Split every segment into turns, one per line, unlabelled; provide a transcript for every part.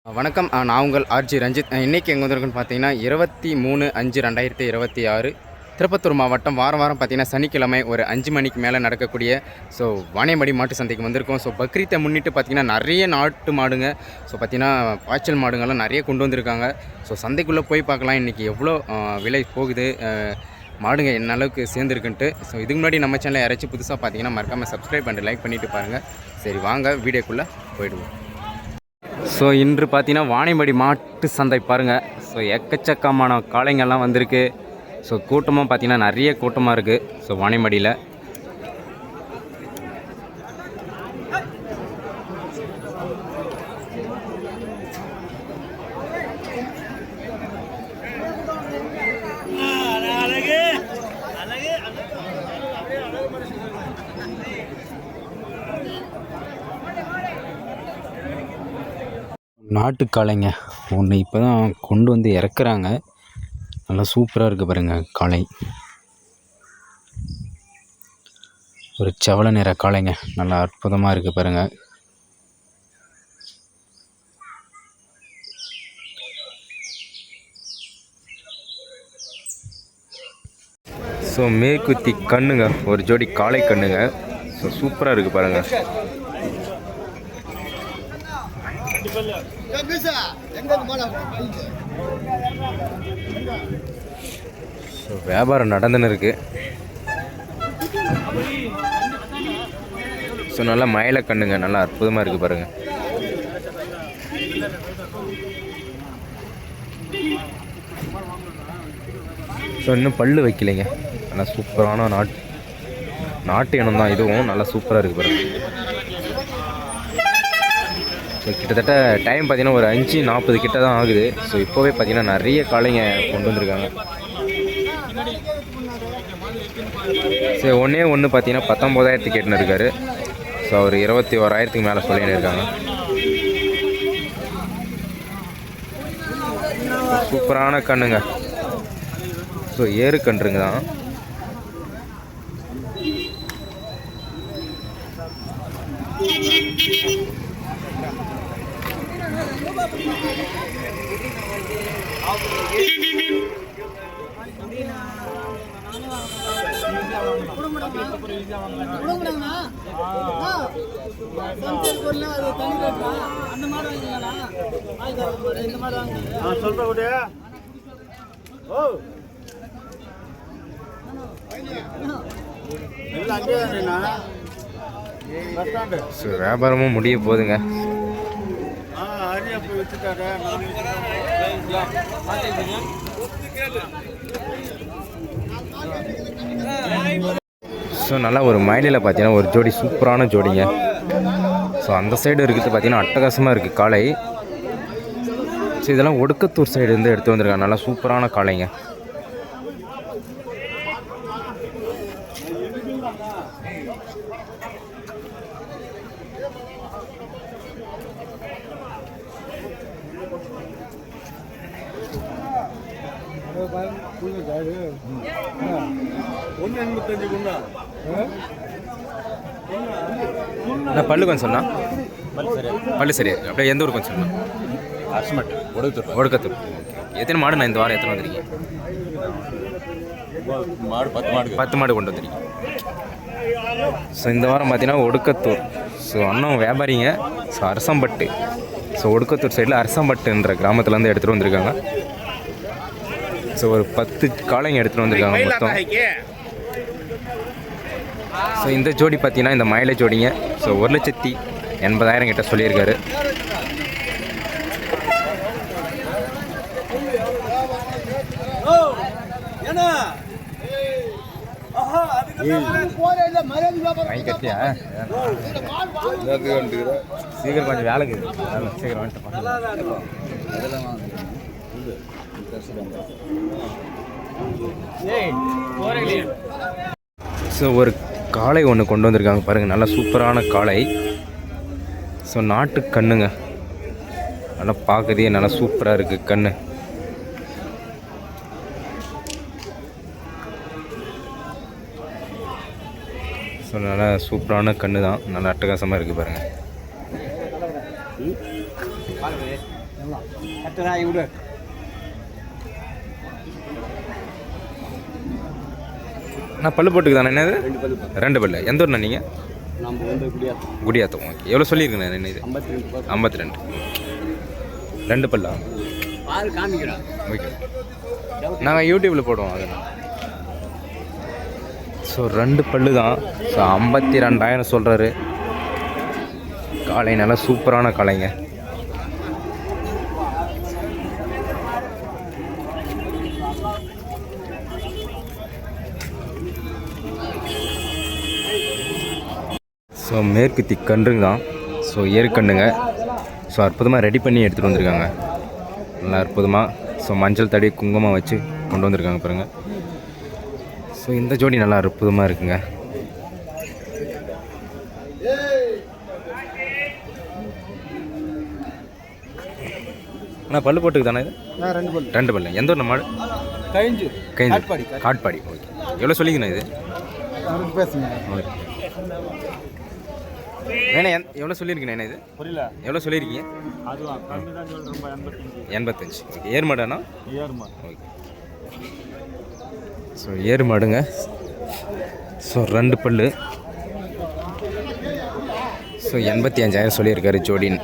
வணக்கம். நான் உங்கள் ஆர்ஜி ரஞ்சித். இன்றைக்கி எங்கே வந்திருக்குன்னு பார்த்தீங்கன்னா 23/5/2026 திருப்பத்தூர் மாவட்டம். வாரம் பார்த்தீங்கன்னா சனிக்கிழமை ஒரு 5 மணிக்கு மேலே நடக்கக்கூடிய வாணியம்பாடி மாட்டு சந்தைக்கு வந்திருக்கோம். பக்ரீத்தை முன்னிட்டு பார்த்திங்கன்னா நிறைய நாட்டு மாடுங்க, பார்த்திங்கன்னா பாய்ச்சல் மாடுங்கள்லாம் நிறைய கொண்டு வந்திருக்காங்க. சந்தைக்குள்ளே போய் பார்க்கலாம் இன்றைக்கி எவ்வளோ விலை போகுது, மாடுங்க என்ன அளவுக்கு சேர்ந்துருக்குன்ட்டு. இதுக்கு முன்னாடி நம்ம சேனலில் யாராச்சும் புதுசாக பார்த்தீங்கன்னா மறக்காமல் சப்ஸ்கிரைப் பண்ணிட்டு லைக் பண்ணிவிட்டு பாருங்கள். சரி வாங்க வீடியோக்குள்ளே போயிடுவோம். இன்று பார்த்தீங்கன்னா வாணியம்பாடி மாட்டு சந்தை பாருங்கள். எக்கச்சக்கமான காளைங்கள்லாம் வந்திருக்கு. கூட்டமாக பார்த்தீங்கன்னா நிறைய கூட்டமாக இருக்குது வாணியம்பாடியில். நாட்டு காளைங்க ஒன்று இப்போ தான் கொண்டு வந்து இறக்குறாங்க. நல்லா சூப்பராக இருக்குது பாருங்கள் காளை. ஒரு செவல நிற காளைங்க, நல்லா அற்புதமாக இருக்குது பாருங்கள். மேற்குத்தி கண்ணுங்க, ஒரு ஜோடி காளை கண்ணுங்க. சூப்பராக இருக்குது பாருங்கள். வியாபாரம் நடந்துன்னு இருக்கு. நல்லா மயில கண்ணுங்க, நல்லா அற்புதமாக இருக்குது பாருங்க. இன்னும் பல்லு வைக்கலைங்க, நல்லா சூப்பரான நாட்டு இனம் தான் இதுவும். நல்லா சூப்பராக இருக்குது பாருங்க. கிட்டத்தட்ட டைம் பார்த்திங்கன்னா ஒரு 5:40 கிட்ட தான் ஆகுது. இப்போவே பார்த்திங்கன்னா நிறைய காளைங்க கொண்டு வந்திருக்காங்க. ஒன்று பார்த்திங்கன்னா 19,000 கேட்டுன்னு இருக்காரு. அவர் 21,000 மேலே சொல்லின்னு இருக்காங்க. சூப்பரான கண்ணுங்க. ஏறு கன்றுங்க தான். வியாபாரமும் முடிய போகுதுங்க. நல்லா ஒரு மயிலில் பார்த்தீங்கன்னா ஒரு ஜோடி சூப்பரான ஜோடிங்க. அந்த சைடு இருக்கிறது பார்த்தீங்கன்னா அட்டகாசமாக இருக்குது காளை. இதெல்லாம் ஒடுக்கத்தூர் சைடு இருந்து எடுத்து வந்திருக்காங்க. நல்லா சூப்பரான காளைங்க. பல்லு கொஞ்சம் சொன்னா பல்லு சரியா அப்படியே. எந்த ஊர் கொஞ்சம் சொன்னா? ஒடுக்கத்தூர். எத்தனை மாடு நான் இந்த வாரம் எத்தனை வந்துருக்கீங்க? மாடு 10 மாடு கொண்டு வந்துருக்கீங்க. இந்த வாரம் பார்த்தீங்கன்னா ஒடுக்கத்தூர். அண்ணன் வியாபாரிங்க. அரசம்பட்டு. ஒடுக்கத்தூர் சைடில் அரசம்பட்டுன்ற கிராமத்துலேருந்து எடுத்துகிட்டு வந்திருக்காங்க. ஒரு 10 காளைங்க எடுத்துகிட்டு வந்திருக்காங்க மொத்தம். இந்த ஜோடி பார்த்தீங்கன்னா இந்த மயிலை ஜோடிங்க. 1,80,000 கிட்ட சொல்லியிருக்காரு. சீக்கிரம் கொஞ்சம் வேலைக்கு சீக்கிரம் வந்துட்டு. ஒரு காளை ஒன்று கொண்டு வந்திருக்காங்க பாருங்கள். நல்லா சூப்பரான காளை. நாட்டு கண்ணுங்க, நல்லா பார்க்கறதே நல்லா சூப்பராக இருக்குது கண்ணு. நல்லா சூப்பரான கண்ணு தான். நல்லா அட்டகாசமாக இருக்குது பாருங்கள். நான் பல்லு போட்டுக்கு தானே என்னது? 2 பல்லு. எந்த ஊர்ண்ணா நீங்கள்? குடியாத்தம். ஓகே. எவ்வளோ சொல்லியிருக்கேண்ணா என்ன இது? 52. 2 பல்லா? ஓகே. நாங்கள் யூடியூப்பில் போடுவோம் அதெல்லாம். ஸோ 2 பல்லு தான். ஸோ 52,000 சொல்கிறாரு. காளை நல்லா சூப்பரான காளைங்க. ஸோ மேற்கு திக்கன்றுங்க தான். ஸோ ஏற்கண்டுங்க. ஸோ அற்புதமாக ரெடி பண்ணி எடுத்துகிட்டு வந்திருக்காங்க. நல்லா அற்புதமாக. ஸோ மஞ்சள் தடி குங்குமம் வச்சு கொண்டு வந்திருக்காங்க பாருங்கள். ஸோ இந்த ஜோடி நல்லா அற்புதமாக இருக்குங்க. ஆனால் பல்லு போட்டுக்கு தானே இது? 2 பல்லு. எந்த ஒரு மாடு? காட்பாடி. ஓகே. எவ்வளோ சொல்லிங்கண்ணா இது? ஓகே. வேணா எவ்வளோ சொல்லியிருக்கீங்க இது? புரியல. எவ்வளோ சொல்லியிருக்கீங்க? 85. ஓகே. ஏர் மாடாண்ணா? ஓகே. ஸோ ஏர் மாடுங்க. ஸோ 2 பல்லு. ஸோ 85,000 சொல்லியிருக்காரு ஜோடின்னு.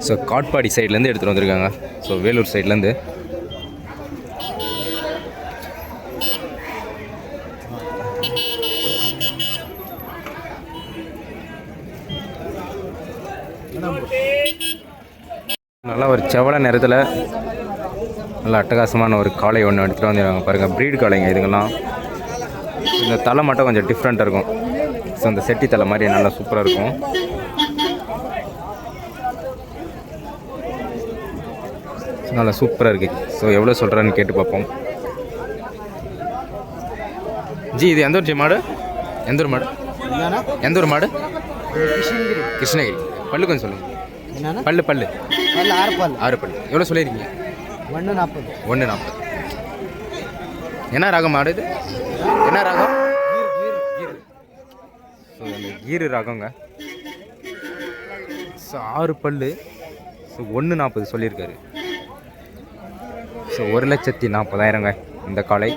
ஸோ காட்பாடி சைட்லேருந்து எடுத்துகிட்டு வந்திருக்காங்க. ஸோ வேலூர் சைட்லேருந்து. நல்லா ஒரு செவலை நேரத்தில் நல்லா அட்டகாசமான ஒரு காளை ஒன்று எடுத்துகிட்டு வந்துடுவாங்க பாருங்கள். ப்ரீடு காளைங்க இதுங்கெல்லாம். இந்த தலை மட்டும் கொஞ்சம் டிஃப்ரெண்ட்டாக இருக்கும். ஸோ அந்த செட்டி தலை மாதிரி நல்லா சூப்பராக இருக்கும். நல்லா சூப்பராக இருக்குது. ஸோ எவ்வளோ சொல்கிறான்னு கேட்டு பார்ப்போம். ஜி இது எந்த ஒரு மாடு? எந்த ஒரு மாடு? கிருஷ்ணகிரி. பல்லு கொஞ்சம் சொல்லுங்கள். பல்லு 6 பல்லு. எவ்வளோ சொல்லியிருக்கீங்க? 140. என்ன ராகம் மாடு இது? என்ன ராகம்? ஸோ அந்த கீரு ராகங்க. ஸோ 6 பல்லு. ஸோ 140 சொல்லியிருக்காரு. ஸோ 1,40,000 இந்த காளை.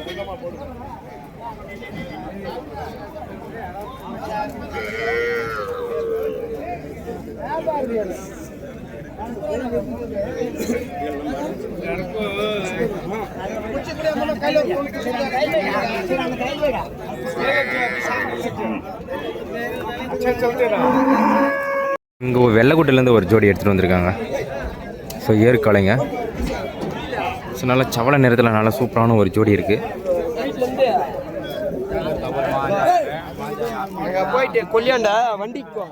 இங்கே வெள்ளைக்குட்டையிலேருந்து ஒரு ஜோடி எடுத்துகிட்டு வந்திருக்காங்க. ஸோ ஏற்காலைங்க. ஸோ நல்லா சவள நேரத்தில் நல்லா சூப்பரான ஒரு ஜோடி இருக்குது. போயிட்டு கொல்லியாண்டா வண்டிக்கு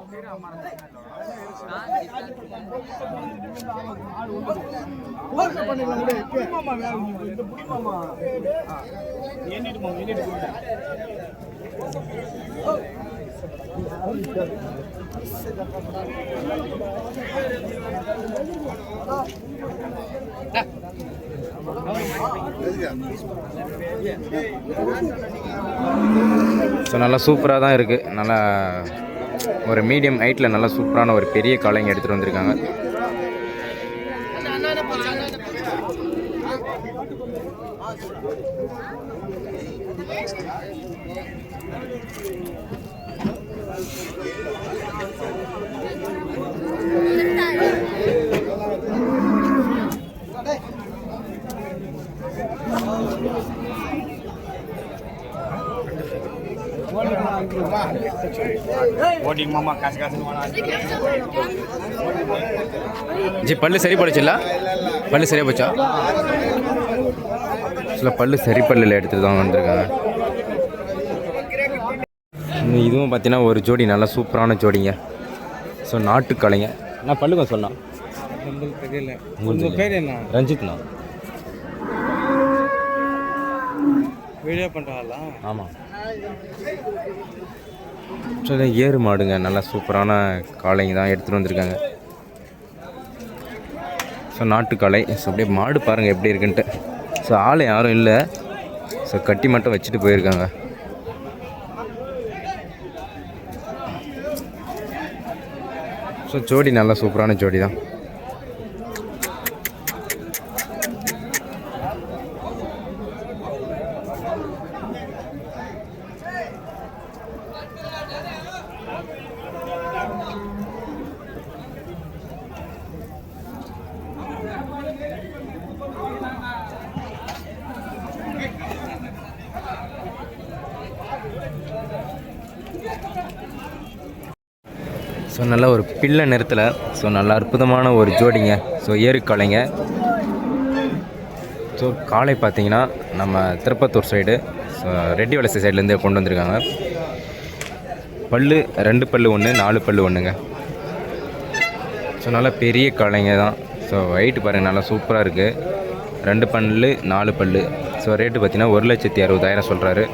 ஸோ நல்லா சூப்பராக தான் இருக்குது. நல்லா ஒரு மீடியம் ஹைட்டில் நல்லா சூப்பரான ஒரு பெரிய காளைங்க எடுத்துகிட்டு வந்திருக்காங்க. ஜி பல்லு சரி போடுச்சுல்ல? பல்லு சரியாக போச்சா? சில பல்லு சரி பல்லில் எடுத்துகிட்டு தான் வந்திருக்காங்க. இதுவும் பார்த்தீங்கன்னா ஒரு ஜோடி நல்லா சூப்பரான ஜோடிங்க. ஸோ நாட்டுக்காளைங்க. நான் பல்லுங்க சொன்னேன். உங்களுக்கு பேர் என்ன? ரஞ்சித்ண்ணா. வீடியோ பண்ணுறாங்களா? ஆமாம். ஏறு மாடுங்க. நல்லா சூப்பரான காளைங்க தான் எடுத்துகிட்டு வந்திருக்காங்க. ஸோ நாட்டுக்காளை. ஸோ அப்படியே மாடு பாருங்கள் எப்படி இருக்குன்ட்டு. ஸோ ஆள் யாரும் இல்லை. ஸோ கட்டி மட்டும் வச்சுட்டு போயிருக்காங்க. ஸோ ஜோடி நல்லா சூப்பரான ஜோடி தான். ஸோ நல்ல ஒரு பிள்ளை நிறத்தில் ஸோ நல்ல அற்புதமான ஒரு ஜோடிங்க. ஸோ ஏறுக்காளைங்க. ஸோ காளை பார்த்தீங்கன்னா நம்ம திருப்பத்தூர் சைடு ஸோ ரெட்டி வலசை சைட்லேருந்து கொண்டு வந்திருக்காங்க. பல்லு 2 பல்லு ஒன்று, 4 பல்லு ஒன்றுங்க. ஸோ நல்லா பெரிய காளைங்க தான். ஸோ வெயிட் பாருங்கள் நல்லா சூப்பராக இருக்குது. 2 பல்லு 4 பல்லு. ஸோ ரேட்டு பார்த்தீங்கன்னா 1,60,000 சொல்கிறாரு.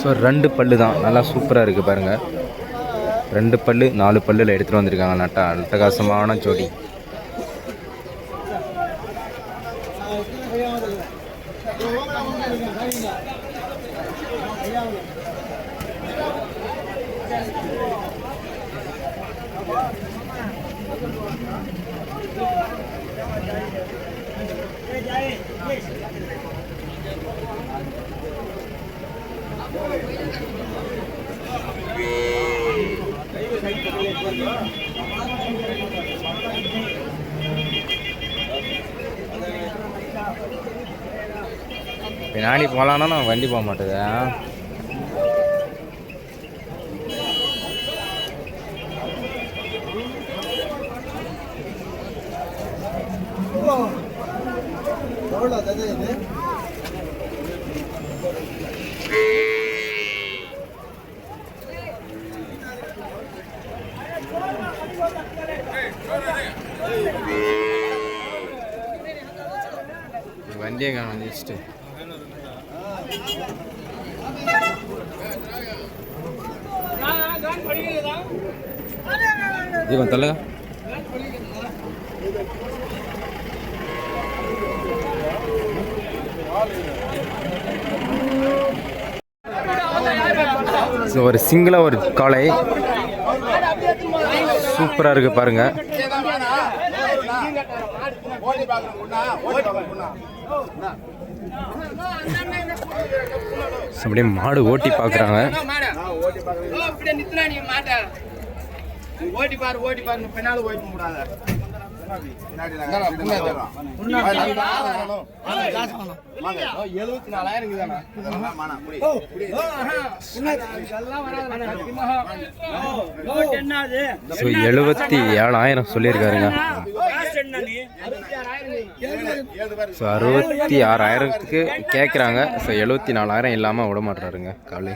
ஸோ 2 பல்லு தான் நல்லா சூப்பராக இருக்குது பாருங்கள். 2 பல்லு 4 பல்லில் எடுத்துகிட்டு வந்திருக்காங்க. நட்டா அட்டகாசமான ஜோடி. பின்னாடி போகலான்னா நான் வண்டி போக மாட்டேது. வண்டியை காணும் வச்சுட்டு இது கொஞ்சம் தள்ளுங்க. ஸோ ஒரு சிங்கிளாக ஒரு காளை சூப்பராக இருக்குது பாருங்கள். அப்படியே மாடு ஓட்டி பார்க்குறாங்க. ஸோ 77,000 சொல்லியிருக்காருங்க. ஸோ 66,000க்கு கேட்குறாங்க. ஸோ 74,000 இல்லாமல் விட மாட்டுறாருங்க காலை.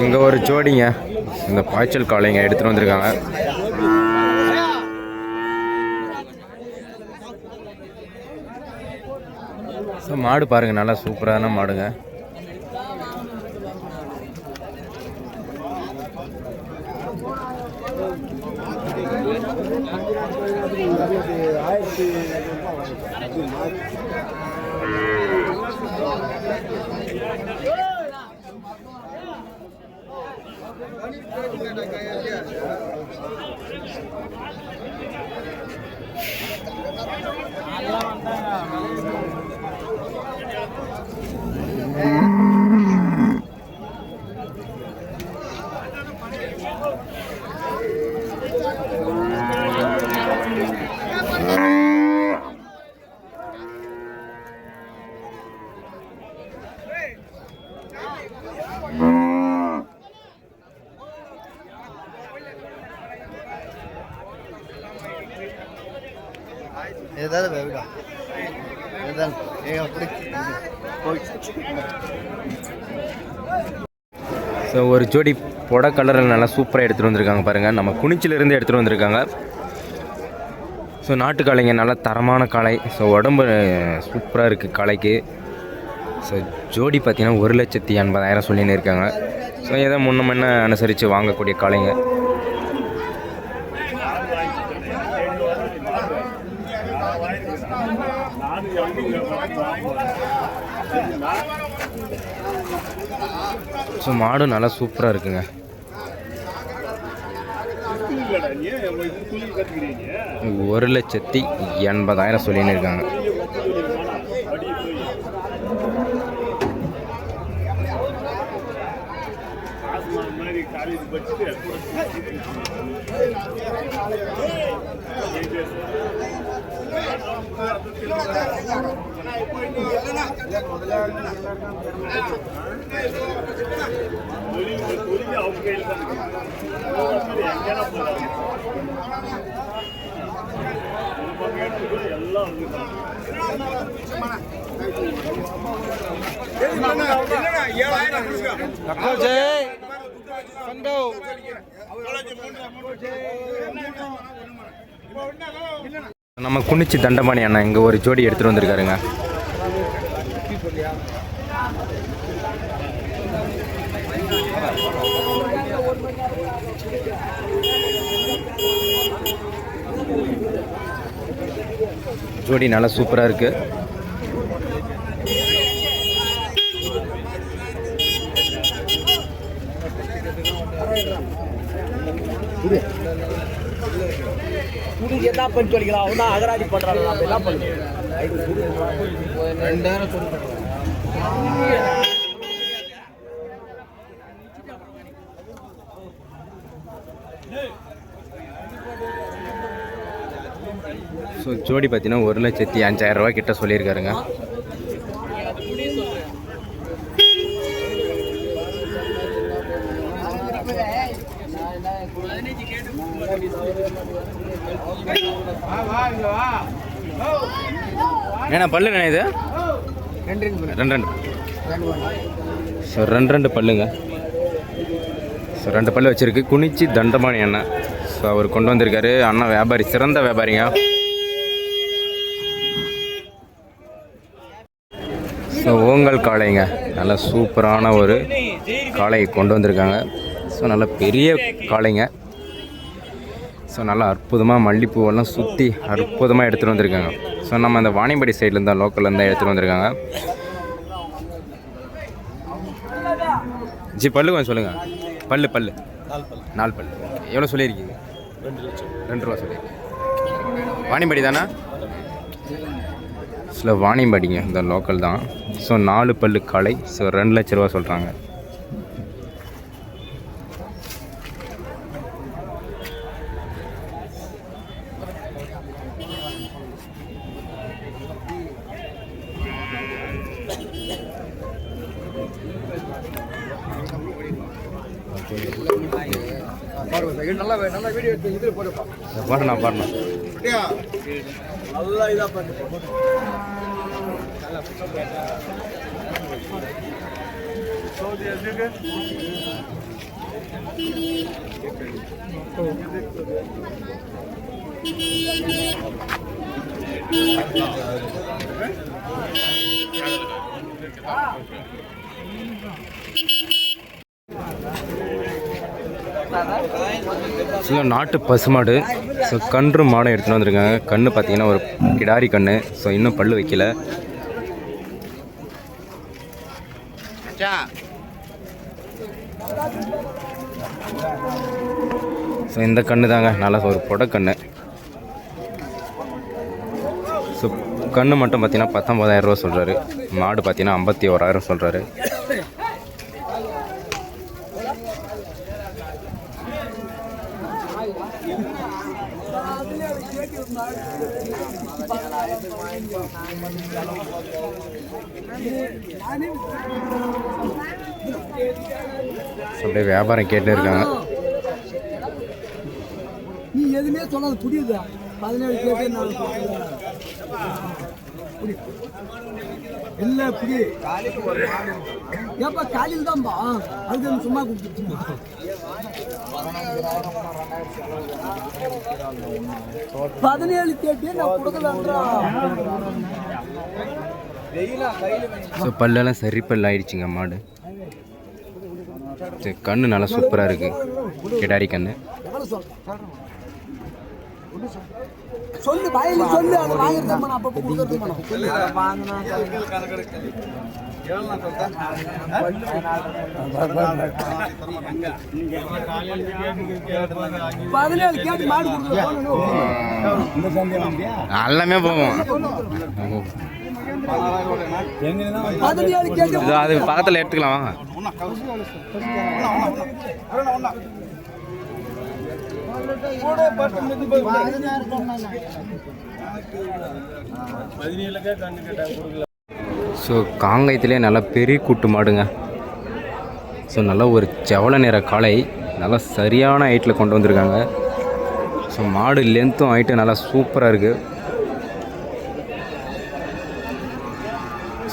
இங்கே ஒரு ஜோடிங்க இந்த பாய்ச்சல் காளைங்க எடுத்துகிட்டு வந்திருக்காங்க. ஸோ மாடு பாருங்கள் நல்லா சூப்பரான மாடுங்க. ஸோ ஒரு ஜோடி புட கலரில் நல்லா சூப்பராக எடுத்துகிட்டு வந்திருக்காங்க பாருங்கள். நம்ம குனிச்சிலேருந்து எடுத்துகிட்டு வந்திருக்காங்க. ஸோ ஸோ நாட்டு காளைங்க நல்ல தரமான காளை. ஸோ உடம்பு சூப்பராக இருக்குது காளைக்கு. ஸோ ஜோடி பார்த்திங்கன்னா 1,80,000 சொல்லின்னு இருக்காங்க. ஸோ ஏதோ முன்ன அனுசரித்து வாங்கக்கூடிய காளைங்க. ஸோ மாடும் நல்லா சூப்பராக இருக்குங்க. 1,80,000 சொல்லின்னு இருக்காங்க. நம்ம குனிச்சி தண்டபாணி அண்ணா இங்கே ஒரு ஜோடி எடுத்துகிட்டு வந்திருக்காருங்க. ஜோடி நல்லா சூப்பராக இருக்குது.
என்ன பண்ணி சொல்லிக்கலாம் அவனா அகராதி பண்றாங்க. நம்ம என்ன பண்ணுவோம் 2000 சொல்லுங்க.
ஸோ ஜோடி பார்த்தீங்கன்னா 1,05,000 கிட்ட சொல்லியிருக்காருங்க. ஏன்னா பல்லு என்ன இது 2 ஸோ 2 பல்லுங்க. ஸோ 2 பல்லு வச்சுருக்கு. குனிச்சி தண்டபாணி அண்ணன். ஸோ அவர் கொண்டு வந்திருக்காரு. அண்ணன் வியாபாரி, சிறந்த வியாபாரிங்க. ஸோ ஓங்கல் காளைங்க நல்ல சூப்பரான ஒரு காளையை கொண்டு வந்திருக்காங்க. ஸோ நல்ல பெரிய காளைங்க. ஸோ நல்லா அற்புதமாக மல்லிப்பூவெல்லாம் சுற்றி அற்புதமாக எடுத்துகிட்டு வந்திருக்காங்க. ஸோ நம்ம அந்த வாணியம்படி சைட்லேருந்து தான் லோக்கல்லேருந்து எடுத்துகிட்டு வந்திருக்காங்க. ஜி பல்லு கொஞ்சம் சொல்லுங்கள். பல்லு 4 பல்லு. எவ்வளோ சொல்லியிருக்கீங்க? 2 ரூபா சொல்லியிருக்கீங்க. வாணியம்படி தானே? சில வாணியம்படிங்க, இந்த லோக்கல் தான். ஸோ 4 பல்லு காளை. ஸோ 2 லட்ச ரூபா சொல்கிறாங்க.
நல்லா வீடியோ எடுத்து இதில் போடுப்பா.
பாருண்ணா
நல்லா இதாக பண்ணு.
சில நாட்டு பசுமாடு. ஸோ கன்று மாடை எடுத்துகிட்டு வந்திருக்காங்க. கன்று பார்த்தீங்கன்னா ஒரு கிடாரி கன்று. ஸோ இன்னும் பல்லு வைக்கல. ஸோ இந்த கன்று தாங்க நல்லா ஒரு புடக்கன்று. ஸோ கன்று மட்டும் பார்த்தீங்கன்னா 19,000 ரூபா சொல்கிறாரு. மாடு பார்த்தீங்கன்னா 51,000 சொல்கிறாரு. அப்படியே வியாபாரம் கேட்டு இருக்காங்க.
நீ எதுவுமே சொல்லாது புரியுதா? 17 கேட்டு இல்லை இப்படி ஏப்பா காலையில் தான்ப்பா அது சும்மா கொடுத்துருச்சுமா 17 கேட்டு நான் கொடுக்கலான்றா
ஸோ பல்லெல்லாம் சரி பல் ஆயிடுச்சுங்க மாடு. சரி, கண்ணு நல்லா சூப்பராக இருக்குது, கிடாரி கண்ணு.
சொல்லு பாயில சொல்லு அது வாங்குறத நான் அப்பப்ப கொடுத்துறேன் சொல்லு வாங்குனா
எல்லாமே போவோம். அது பக்கத்தில் எடுத்துக்கலாம். ஸோ காங்காயத்திலே நல்லா பெரிய கூட்டு மாடுங்க. ஸோ நல்லா ஒரு செவல நிற காளை நல்லா சரியான ஹைட்டில் கொண்டு வந்திருக்காங்க. ஸோ மாடு லென்த்தும் ஹைட்டும் நல்லா சூப்பராக இருக்குது.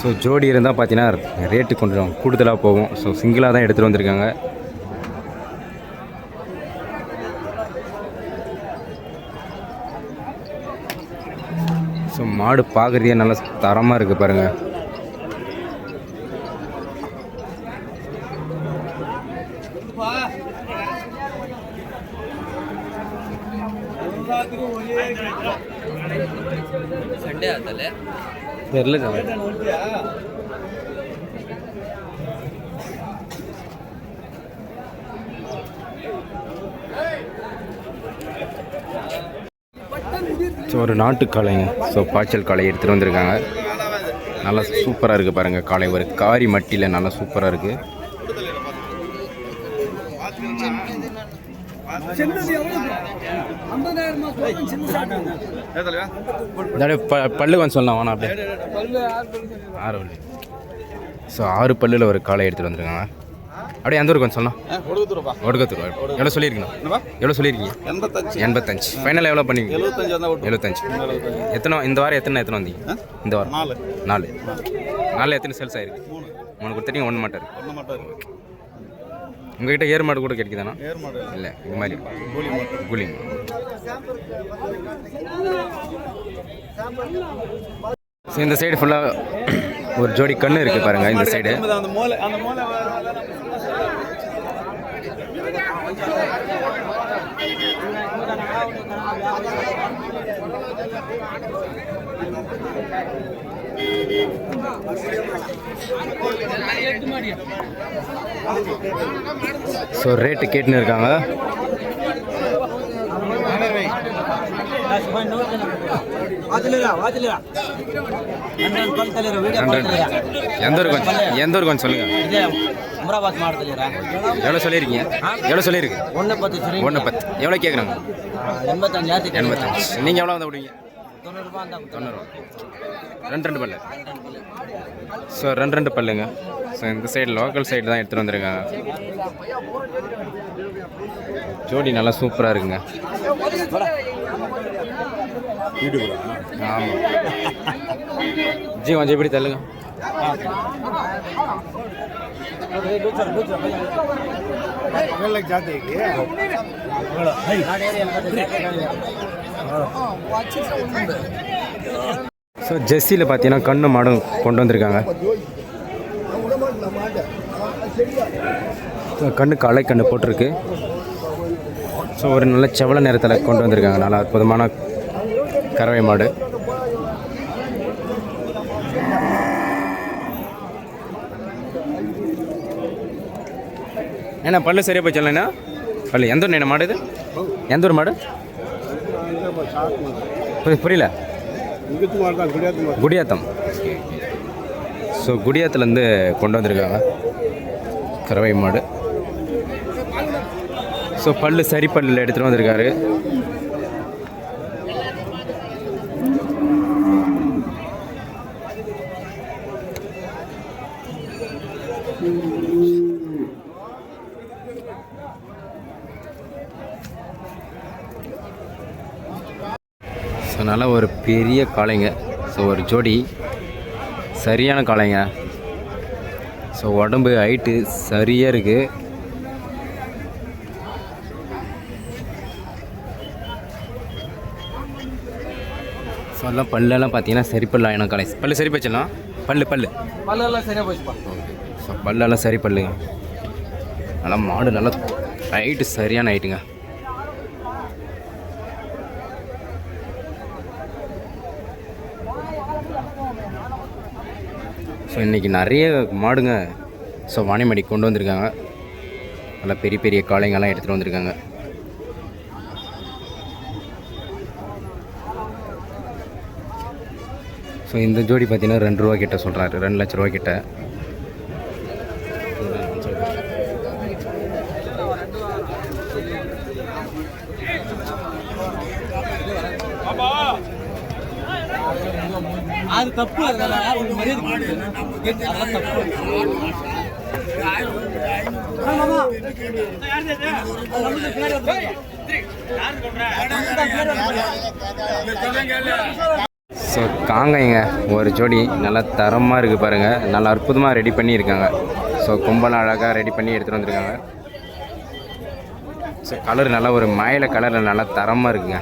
ஸோ ஜோடி இருந்தால் பார்த்தீங்கன்னா ரேட்டு கொஞ்சம் கூடுதலாக போகும். ஸோ சிங்கிளாக தான் எடுத்துகிட்டு வந்திருக்காங்க. ஸோ மாடு பார்க்குறதே நல்லா தரமாக இருக்குது பாருங்கள். தெரியல ஸோ ஒரு நாட்டு காளைங்க. ஸோ பாய்ச்சல் காளை எடுத்துகிட்டு வந்திருக்காங்க. நல்லா சூப்பராக இருக்குது பாருங்கள். காளை ஒரு காரி மட்டியில் நல்லா சூப்பராக இருக்குது. பல்லு கொஞ்சம் சொல்லலாம் வேணா அப்படியே 6 பல்லு. ஸோ 6 பல்லில் ஒரு காளை எடுத்துகிட்டு வந்துருக்காங்க. அப்படியே எந்த ஊருக்கு கொஞ்சம் சொல்லலாம். ஒடுக்கத்தூர். எவ்வளோ சொல்லியிருக்கீங்க? எவ்வளோ சொல்லியிருக்கீங்க? 85. ஃபைனல் எவ்வளோ பண்ணீங்க? 75. எத்தனை இந்த வாரம் எத்தனை வந்தீங்க? இந்த வாரம் 4 எத்தனை சேல்ஸ் ஆயிருக்கு? 3 கொடுத்துட்டீங்க. 1 மாட்டை இருக்கு. உங்ககிட்ட ஏர் மாடு கூட கிடைக்குதாண்ணா? இல்லை, இது மாதிரி கூலி. ஸோ இந்த சைடு ஃபுல்லாக ஒரு ஜோடி கண்ணு இருக்குது பாருங்கள். இந்த சைடு ஸோ ரேட்டு கேட்டுன்னு இருக்காங்க. எந்த ஊருக்கு கொஞ்சம் சொல்லுங்க. எவ்வளோ சொல்லியிருக்கீங்க? எவ்வளோ சொல்லியிருக்கு? 110. எவ்வளோ கேட்குறாங்க? 85. நீங்கள் எவ்வளோ வந்து விடுவீங்க? 90. 2 பல்லு. ஸோ 2 பல்லுங்க. ஸோ இந்த சைடு லோக்கல் சைடு தான் எடுத்துகிட்டு வந்திருக்காங்க. ஜோடி நல்லா சூப்பராக இருக்குங்க. ஆமாம் ஜி கொஞ்சம் எப்படி தள்ளுங்க. ஸோ ஜெர்சியில் பார்த்தீங்கன்னா கண்ணு மாடும் கொண்டு வந்திருக்காங்க. கண்ணுக்கு அலைக்கண்ணு போட்டிருக்கு. ஸோ ஒரு நல்ல செவல நேரத்தில் கொண்டு வந்திருக்காங்க. நல்லா அற்புதமான கறவை மாடு. ஏன்னா பல்லு சரியாக போய் சொல்லலைண்ணா. பல்லு எந்த ஊர் மாடு? இது எந்த ஊர் மாடு? புரியல. குடியாத்தம். ஸோ குடியாத்துலேருந்து கொண்டு வந்திருக்காங்க கறவை மாடு. ஸோ பல்லு சரி பல்லில் எடுத்துகிட்டு வந்திருக்காரு. ஸோ நல்லா ஒரு பெரிய காளைங்க. ஸோ ஒரு ஜோடி சரியான காளைங்க. ஸோ உடம்பு ஹைட்டு சரியாக இருக்குது. ஸோ எல்லாம் பல்லெல்லாம் பார்த்தீங்கன்னா சரி பல்லு ஆயினா காளை. பல்லு சரி போச்சிடலாம். பல்லெல்லாம் சரியாக போச்சுப்பா. ஸோ பல்லெல்லாம் சரி பல்லுங்க. நல்லா மாடு நல்லா ஹைட்டு சரியான ஹைட்டுங்க. ஸோ இன்றைக்கி நிறைய மாடுங்க ஸோ வாணியம்பாடி கொண்டு வந்திருக்காங்க. நல்லா பெரிய பெரிய காளைங்கெல்லாம் எடுத்துகிட்டு வந்திருக்காங்க. ஸோ இந்த ஜோடி பார்த்தீங்கன்னா 2 ரூபா கிட்ட சொல்கிறாரு, 2 லட்ச ரூபா கிட்ட.
அது தப்பு.
ஸோ காங்கைங்க ஒரு ஜோடி நல்லா தரமாக இருக்குது பாருங்கள். நல்லா அற்புதமாக ரெடி பண்ணியிருக்காங்க. ஸோ கும்பலாம் அழகாக ரெடி பண்ணி எடுத்துகிட்டு வந்திருக்காங்க. ஸோ கலர் நல்லா ஒரு மயில கலரில் நல்லா தரமாக இருக்குங்க.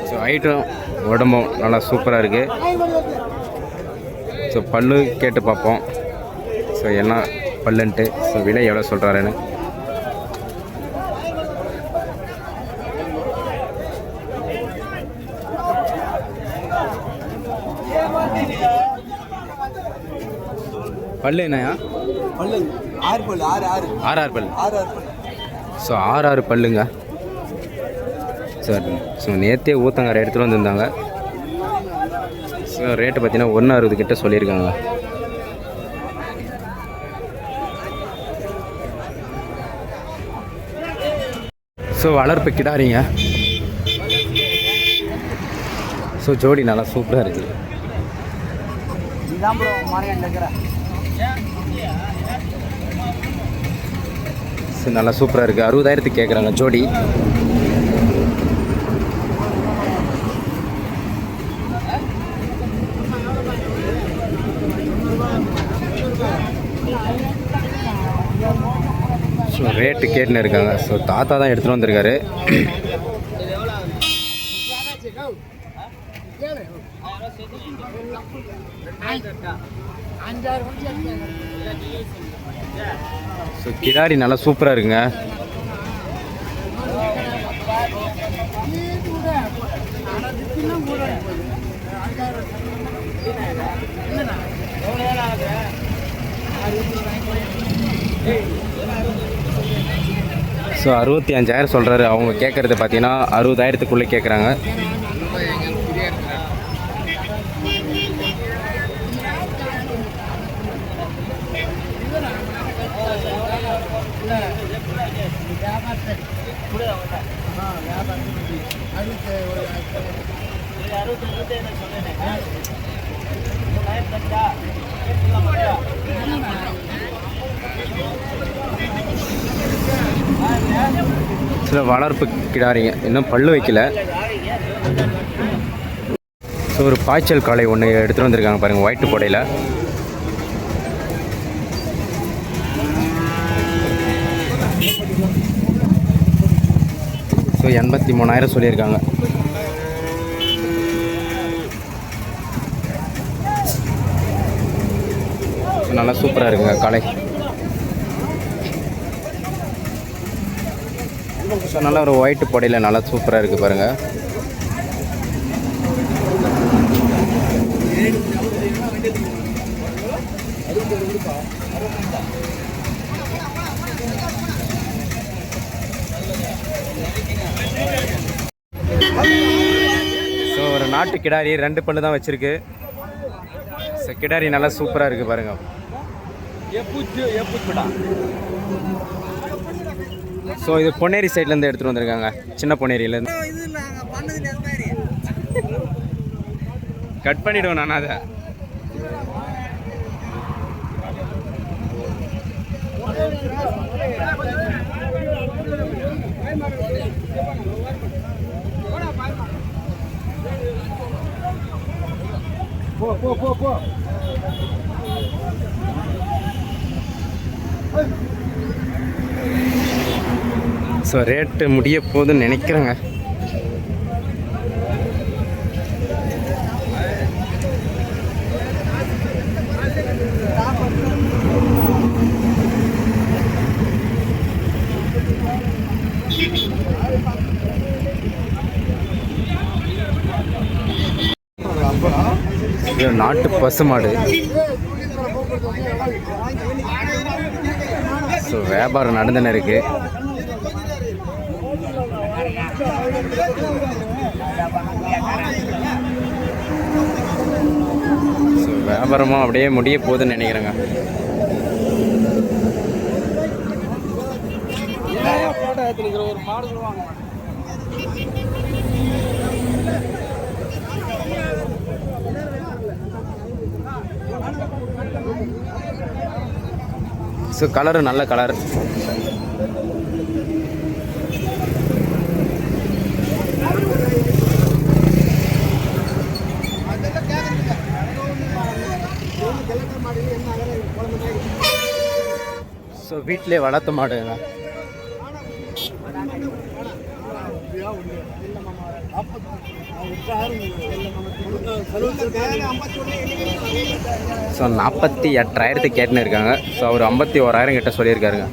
ஸோ ஹைட்டும் உடம்பும் நல்லா சூப்பராக இருக்குது. ஸோ பல்லு கேட்டு பார்ப்போம். ஸோ என்ன பல்லுன்ட்டு, ஸோ விலை எவ்வளோ சொல்கிறாருன்னு. பல்லு என்னையா?
பல்லு 6 பல்லு.
6 பல்லு. ஸோ 6 பல்லுங்க. சார் ஸோ நேற்றே ஊத்தங்கார எடுத்துகிட்டு வந்துருந்தாங்க. ஸோ ரேட்டு பார்த்தீங்கன்னா 1.60 கிட்ட சொல்லியிருக்காங்க. ஸோ வளர்ப்பு கிடாரிங்க. ஸோ ஜோடி நல்லா சூப்பராக இருக்குது. ஸோ நல்லா சூப்பராக இருக்குது. 60,000 கேட்குறாங்க ஜோடி. ஸோ ரேட்டு கேட்டுன்னு இருக்காங்க. ஸோ தாத்தா தான் எடுத்துகிட்டு வந்திருக்காரு. ஸோ கிடாரி நல்லா சூப்பராக இருக்குங்க. ஸோ 65,000 சொல்கிறாரு. அவங்க கேட்குறது பார்த்தீங்கன்னா 60,000க்குள்ளே கேட்குறாங்க. சில வளர்ப்பு கிடாரிங்க இன்னும் பல்லு வைக்கல. ஸோ ஒரு பாய்ச்சல் காளை ஒன்று எடுத்துகிட்டு வந்திருக்காங்க பாருங்கள், ஒயிட்டு போடையில். ஸோ 83,000 சொல்லியிருக்காங்க. ஸோ நல்லா சூப்பராக இருக்குங்க காளை. ஸோ நல்லா ஒரு ஒயிட்டு பொடையில் நல்லா சூப்பராக இருக்குது பாருங்கள். ஸோ ஒரு நாட்டு கிடாரி 2 பல்லு தான் வச்சுருக்கு. ஸோ கிடாரி நல்லா சூப்பராக இருக்குது பாருங்கள். ஸோ இது பொன்னேரி சைட்லேருந்து எடுத்துகிட்டு வந்திருக்காங்க, சின்ன பொன்னேரியிலேருந்து. கட் பண்ணிவிடுவேன் நான் அதை.
போ போ போ போ.
ஸோ ரேட்டு முடிய போகுதுன்னு நினைக்கிறேங்க. இது நாட்டு பசுமாடு. ஸோ வியாபாரம் நடந்துன்னு இருக்கு. ஸோ வியாபாரமும் அப்படியே முடிய போகுதுன்னு நினைக்கிறேங்க.
ஒரு மாடு சொல்லுவாங்க.
ஸோ கலரு நல்ல கலர். ஸோ வீட்டிலே வளர்த்த மாடுங்க. ஸோ 48,000 கேட்டுன்னு இருக்காங்க. ஸோ அவர் 51,000 கிட்ட சொல்லியிருக்காருங்க.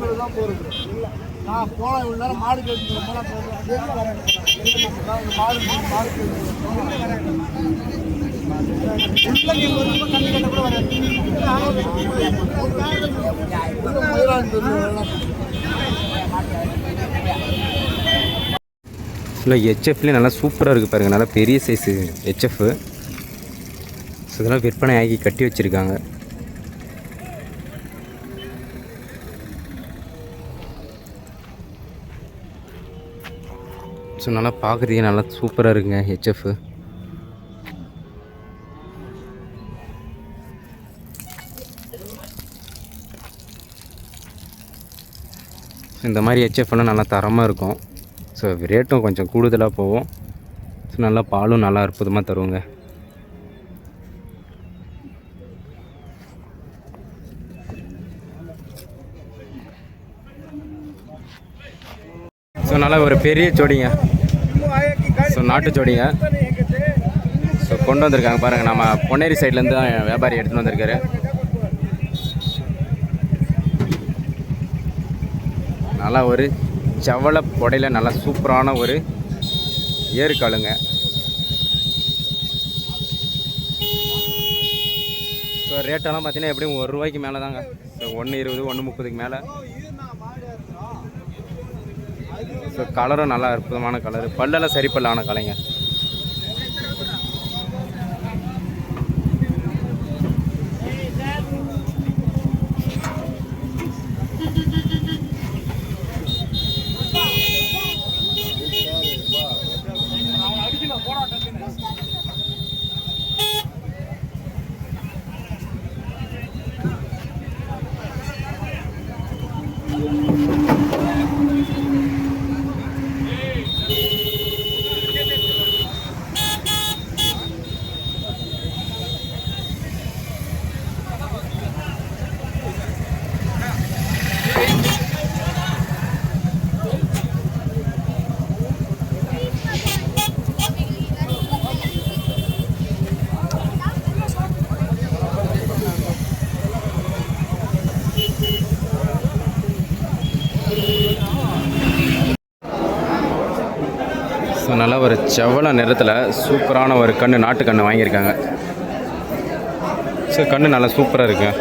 இல்லை ஹெச்எஃப்லேயே நல்லா சூப்பராக இருக்குது பாருங்கள். நல்லா பெரிய சைஸு ஹெச்எஃப். ஸோ இதெல்லாம் விற்பனை ஆகி கட்டி வச்சுருக்காங்க. ஸோ நல்லா பார்க்குறதுக்கே நல்லா சூப்பராக இருக்குங்க ஹெச்எஃப். இந்த மாதிரி ஹெச்எஃப்லாம் நல்லா தரமாக இருக்கும். ஸோ ரேட்டும் கொஞ்சம் கூடுதலாக போகும். ஸோ நல்லா பாலும் நல்லா அற்புதமாக தருவோங்க. ஸோ நல்லா ஒரு பெரிய ஜோடிங்க. ஸோ நாட்டு ஜோடிங்க. ஸோ கொண்டு வந்திருக்காங்க பாருங்கள். நம்ம பொன்னேரி சைட்லேருந்து தான் வியாபாரி எடுத்துகிட்டு வந்திருக்காரு. நல்லா ஒரு செவலை புடையில் நல்லா சூப்பரான ஒரு ஏறுக்காலுங்க. ஸோ ரேட்டெல்லாம் பார்த்தீங்கன்னா எப்படியும் ₹1 மேலே தாங்க. ஸோ 1.20 1.30 மேலே. ஸோ கலரும் நல்லா அற்புதமான கலரு. பல்லெல்லாம் சரி பல்லான கலைங்க. ஸோ நல்லா ஒரு செவலை நிறத்தில் சூப்பரான ஒரு கன்று, நாட்டு கன்று வாங்கியிருக்காங்க. ஸோ கன்று நல்லா சூப்பராக இருக்குங்க.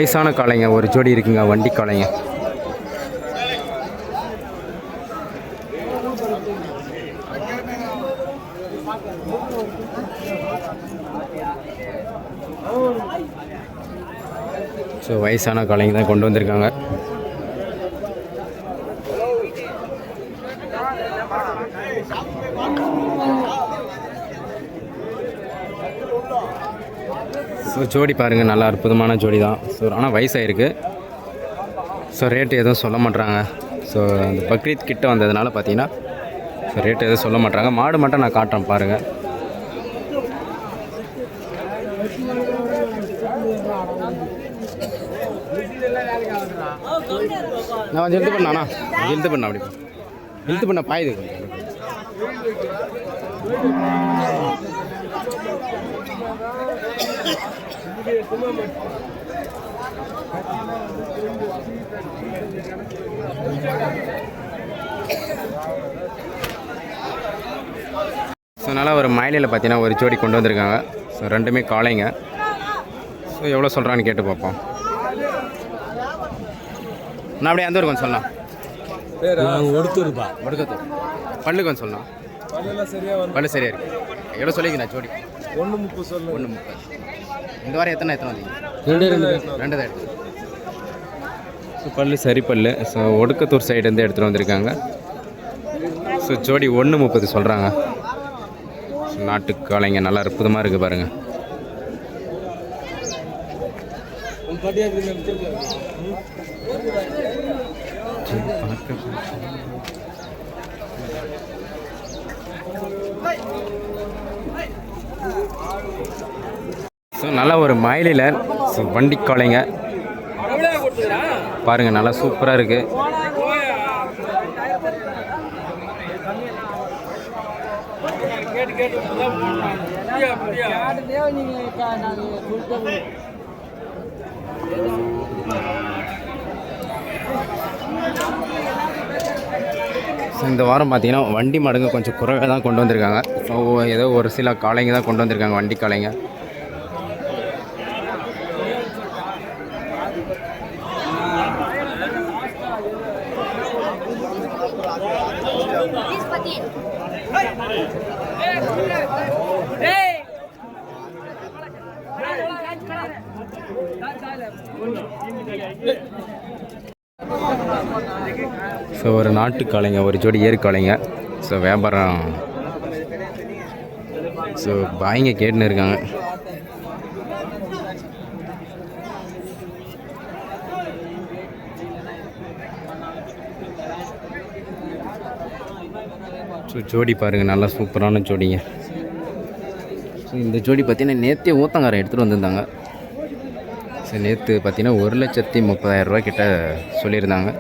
வயசான காளைங்க ஒரு ஜோடி இருக்குங்க, வண்டி காளைங்க. ஸோ வயசான காளைங்க தான் கொண்டு வந்திருக்காங்க. ஸோ ஜோடி பாருங்கள், நல்லா அற்புதமான ஜோடி தான். ஸோ ஆனால் வயசாகிருக்கு. ஸோ ரேட்டு எதுவும் சொல்ல மாட்றாங்க. ஸோ அந்த பக்ரீத் கிட்ட வந்ததுனால பார்த்தீங்கன்னா ஸோ ரேட்டு எதுவும் சொல்ல மாட்றாங்க. மாடு மட்டும் நான் காட்டுறேன் பாருங்கள். நான் கொஞ்சம் எழுத்து பண்ணாண்ணா, எழுத்து பண்ண அப்படி எழுத்து பண்ண பாயுது. ஸோ நல்லா ஒரு மயிலையில் பார்த்தீங்கன்னா ஒரு ஜோடி கொண்டு வந்திருக்காங்க. ஸோ ரெண்டுமே காளைங்க. ஸோ எவ்வளோ சொல்கிறான்னு கேட்டு பார்ப்போம். நான் அப்படியே அந்த ஒரு கொஞ்சம் சொல்லலாம். ஒடுக்கத்தூர் பல்லுக்கு கொஞ்சம் சொல்லலாம். பல்லு சரியா இருக்கு. எவ்வளோ சொல்லிங்கண்ணா ஜோடி? 130. இந்த வாரம் எத்தனை வந்தீங்க? 2 தான் எடுத்து. ஸோ பல்லு சரி பல்லு. ஸோ ஒடுக்கத்தூர் சைடுலேருந்து எடுத்துகிட்டு வந்திருக்காங்க. ஸோ ஜோடி 130 சொல்கிறாங்க. நாட்டு காளைங்க நல்லா அற்புதமாக இருக்குது பாருங்கள். ஸோ நல்லா ஒரு மயிலில் ஸோ வண்டி காளைங்க பாருங்கள், நல்லா சூப்பராக இருக்குது. ஸோ இந்த வாரம் பார்த்தீங்கன்னா வண்டி மாடுங்க கொஞ்சம் குறைவாக தான் கொண்டு வந்திருக்காங்க. ஸோ ஏதோ ஒரு சில காளைங்க தான் கொண்டு வந்திருக்காங்க, வண்டி காளைங்க. ஸோ ஒரு நாட்டு காளைங்க, ஒரு ஜோடி ஏறு காளைங்க. ஸோ வியாபாரம் ஸோ பாய்ங்க கேட்டுன்னு இருக்காங்க. ஸோ ஜோடி பாருங்கள், நல்லா சூப்பரான ஜோடிங்க. ஸோ இந்த ஜோடி பார்த்தீங்கன்னா நேற்றே ஊத்தங்காரம் எடுத்துகிட்டு வந்திருந்தாங்க. ஸோ நேற்று பார்த்தீங்கன்னா 1,30,000 ரூபா கிட்ட சொல்லியிருந்தாங்க.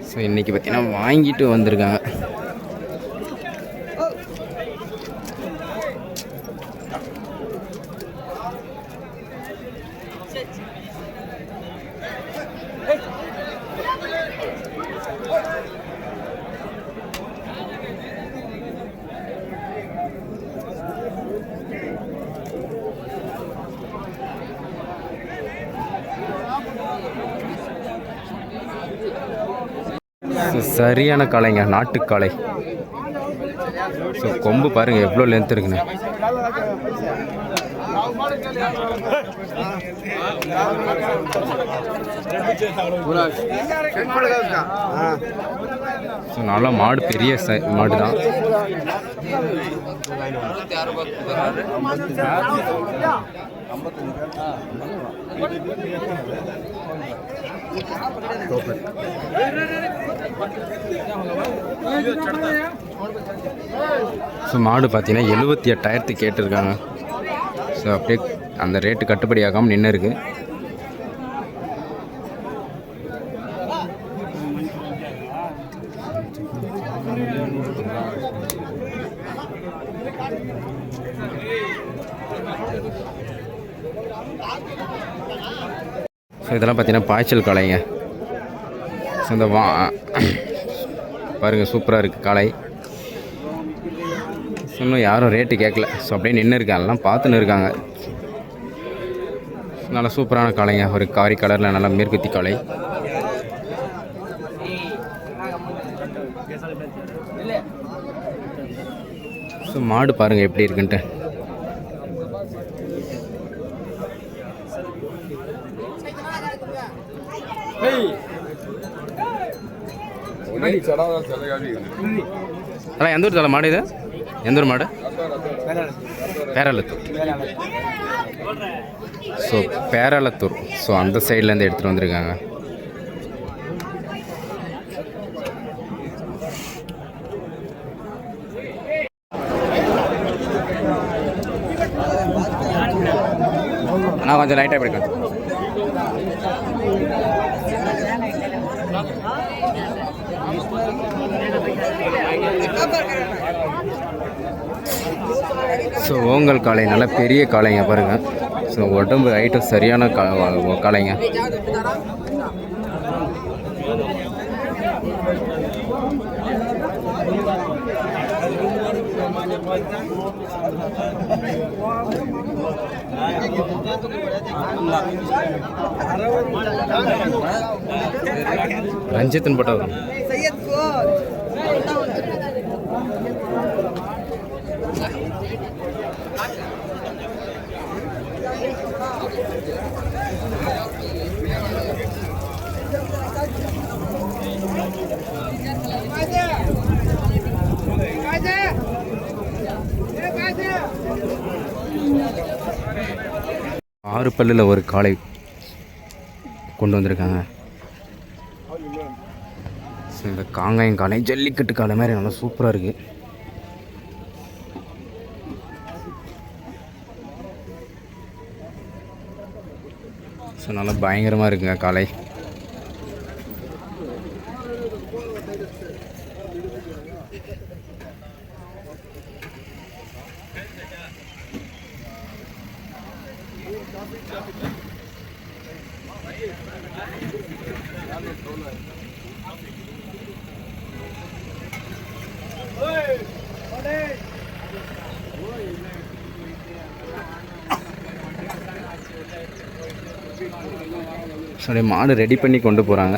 ஸோ இன்றைக்கி பார்த்தீங்கன்னா வாங்கிட்டு வந்திருக்காங்க. சரியான காளைங்க, நாட்டுக்காளை. ஸோ கொம்பு பாருங்கள் எவ்வளோ லென்த் இருக்குன்னு. ஸோ நல்லா மாடு பெரிய மாடு தான். ஸோ மாடு பார்த்தீங்கன்னா 78,000 கேட்டிருக்காங்க. ஸோ அப்படியே அந்த ரேட்டு கட்டுப்படி ஆகாமல் நின்று இருக்கு. ஸோ இதெல்லாம் பார்த்தீங்கன்னா பாய்ச்சல் காளைங்க. ஸோ இந்த பாருங்கள் சூப்பராக இருக்குது காளை. இன்னும் யாரும் ரேட்டு கேட்கல. ஸோ அப்படியே நின்று இருக்காங்க, எல்லாம் பார்த்துன்னு இருக்காங்க. நல்லா சூப்பரான காளைங்க, ஒரு காரி கலரில் நல்லா மேற்குத்தி காளை. ஸோ மாடு பாருங்கள் எப்படி இருக்குன்ட்டு. அதான் எந்த ஊர் தலை மாடு இது? எந்த ஊர் மாடு? பேரளத்தூர். ஸோ பேரளத்தூர். ஸோ அந்த சைட்லேருந்து எடுத்துகிட்டு வந்திருக்காங்க. நான் கொஞ்சம் லைட்டாக பிடிக்கும். ஸோ ஓங்கல் காளை நல்லா பெரிய காளைங்க பாருங்கள். ஸோ உடம்பு ஐட்டம் சரியான காளைங்க. ரஞ்சித்தன் போட்டா வரும். ஆறு பல்லில் ஒரு காளை கொண்டு வந்திருக்காங்க. ஸோ இந்த காங்காயம் காளை ஜல்லிக்கட்டு காளை மாதிரி நல்லா சூப்பராக இருக்குது. ஸோ நல்லா பயங்கரமாக இருக்குங்க காளை. சரி மாடு ரெடி பண்ணி கொண்டு போகிறாங்க.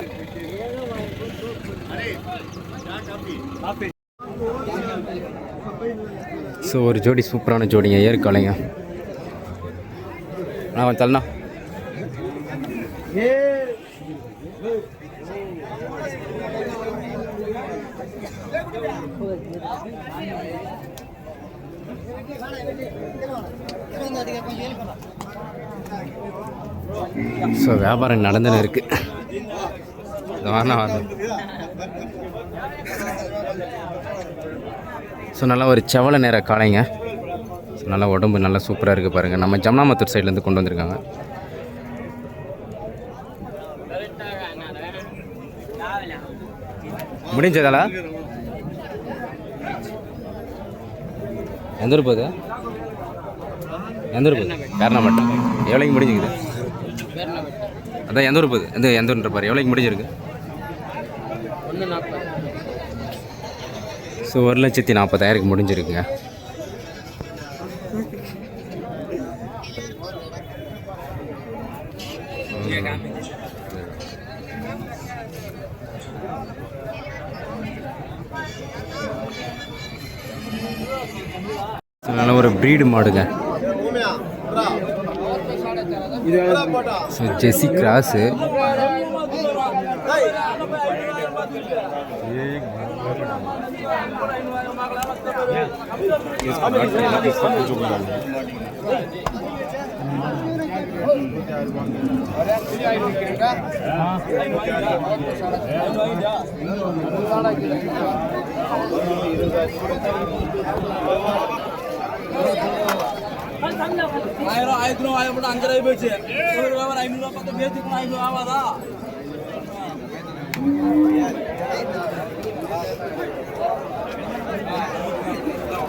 ஸோ ஒரு ஜோடி சூப்பரான ஜோடிங்க ஏற்காலைங்க. நான் தள்ளனா ஸோ வியாபாரம் நடந்துன்னு இருக்கு. ஸோ நல்லா ஒரு செவலை நேர காளைங்க. ஸோ நல்லா உடம்பு நல்லா சூப்பராக இருக்குது பாருங்கள். நம்ம ஜம்னாமத்தூர் சைட்லேருந்து கொண்டு வந்திருக்காங்க. முடிஞ்சதால எந்த ஊர் போகுது? எந்த ஊர் போகுது? பேரணப்பட்டம். எவ்வளோக்கு முடிஞ்சுக்குது? அதான் எந்த ஊர் போகுது? எந்த ஊர்ன்ற பாரு. எவ்வளோக்கு முடிஞ்சிருக்கு? ஸோ 1,40,000 முடிஞ்சிருக்குங்க. நல்ல ஒரு ப்ரீடு மாடுங்க. So Jersey cross.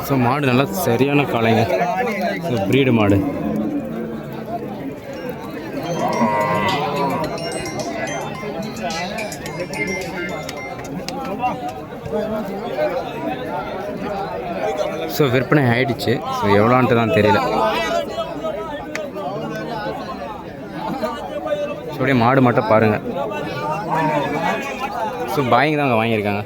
ஸோ மாடு நல்லா சரியான காளைங்க. ஸோ ப்ரீடு மாடு. ஸோ விற்பனை ஆயிடுச்சு. ஸோ எவ்வளோன்ட்டு தான் தெரியல. ஸோ அப்படியே மாடு மட்டும் பாருங்கள். ஸோ பாய்ங்க தான் அங்கே வாங்கியிருக்காங்க.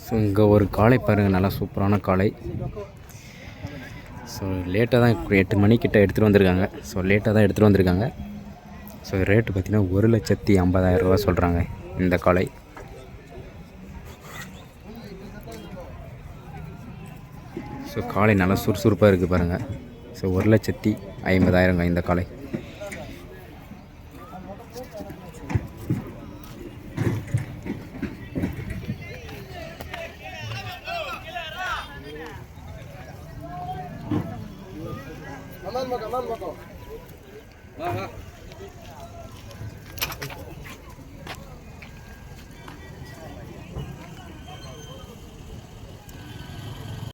ஸோ இங்கே ஒரு காளை பாருங்கள், நல்லா சூப்பரான காளை. ஸோ லேட்டாக தான் 8 மணிக்கிட்ட எடுத்துகிட்டு வந்திருக்காங்க. ஸோ லேட்டாக தான் எடுத்துகிட்டு வந்திருக்காங்க. ஸோ ரேட்டு பார்த்திங்கன்னா 1,50,000 ரூபா சொல்கிறாங்க இந்த காளை. ஸோ காளை நல்லா சுறுசுறுப்பாக இருக்குது பாருங்கள். ஸோ 1,50,000 இந்த காளை.